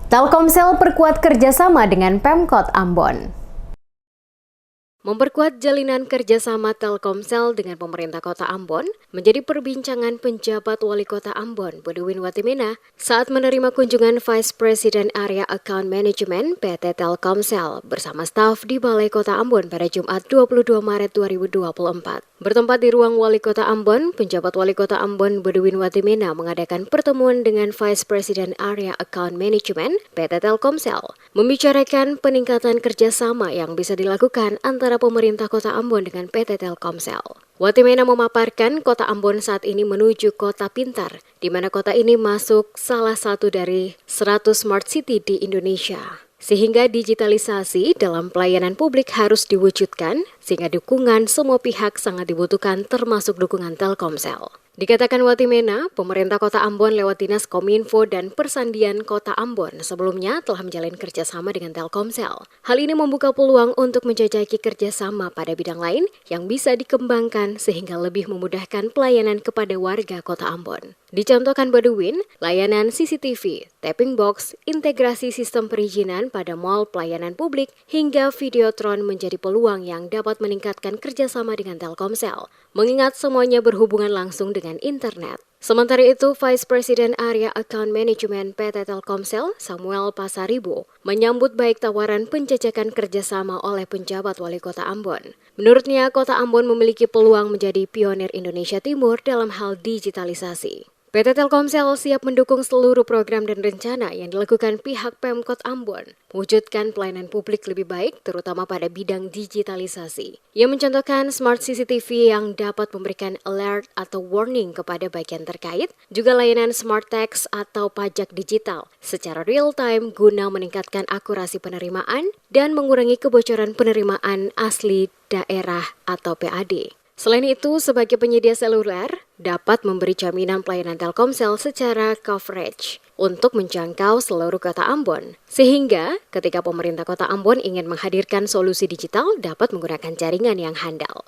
Telkomsel perkuat kerjasama dengan Pemkot Ambon. Memperkuat jalinan kerjasama Telkomsel dengan pemerintah kota Ambon menjadi perbincangan penjabat wali kota Ambon, Budwin Watimena, saat menerima kunjungan Vice President Area Account Management PT Telkomsel bersama staf di Balai Kota Ambon pada Jumat 22 Maret 2024. Bertempat di ruang Wali Kota Ambon, penjabat Wali Kota Ambon Budwin Watimena mengadakan pertemuan dengan Vice President Area Account Management PT Telkomsel, membicarakan peningkatan kerjasama yang bisa dilakukan antara pemerintah Kota Ambon dengan PT Telkomsel. Watimena memaparkan Kota Ambon saat ini menuju kota pintar, di mana kota ini masuk salah satu dari 100 smart city di Indonesia. Sehingga digitalisasi dalam pelayanan publik harus diwujudkan, sehingga dukungan semua pihak sangat dibutuhkan termasuk dukungan Telkomsel. Dikatakan Watimena, pemerintah Kota Ambon lewat Dinas Kominfo dan Persandian Kota Ambon sebelumnya telah menjalin kerjasama dengan Telkomsel. Hal ini membuka peluang untuk menjajaki kerjasama pada bidang lain yang bisa dikembangkan sehingga lebih memudahkan pelayanan kepada warga Kota Ambon. Dicontohkan Budwin, layanan CCTV, tapping box, integrasi sistem perizinan pada mal pelayanan publik, hingga Videotron menjadi peluang yang dapat meningkatkan kerjasama dengan Telkomsel, mengingat semuanya berhubungan langsung dengan internet. Sementara itu, Vice President Area Account Management PT Telkomsel, Samuel Pasaribo, menyambut baik tawaran penjajakan kerjasama oleh penjabat wali kota Ambon. Menurutnya, kota Ambon memiliki peluang menjadi pionir Indonesia Timur dalam hal digitalisasi. PT Telkomsel siap mendukung seluruh program dan rencana yang dilakukan pihak Pemkot Ambon, mewujudkan pelayanan publik lebih baik, terutama pada bidang digitalisasi. Ia mencontohkan smart CCTV yang dapat memberikan alert atau warning kepada bagian terkait, juga layanan smart tax atau pajak digital secara real-time guna meningkatkan akurasi penerimaan dan mengurangi kebocoran penerimaan asli daerah atau PAD. Selain itu, sebagai penyedia seluler, dapat memberi jaminan pelayanan Telkomsel secara coverage untuk menjangkau seluruh kota Ambon. Sehingga, ketika pemerintah kota Ambon ingin menghadirkan solusi digital, dapat menggunakan jaringan yang handal.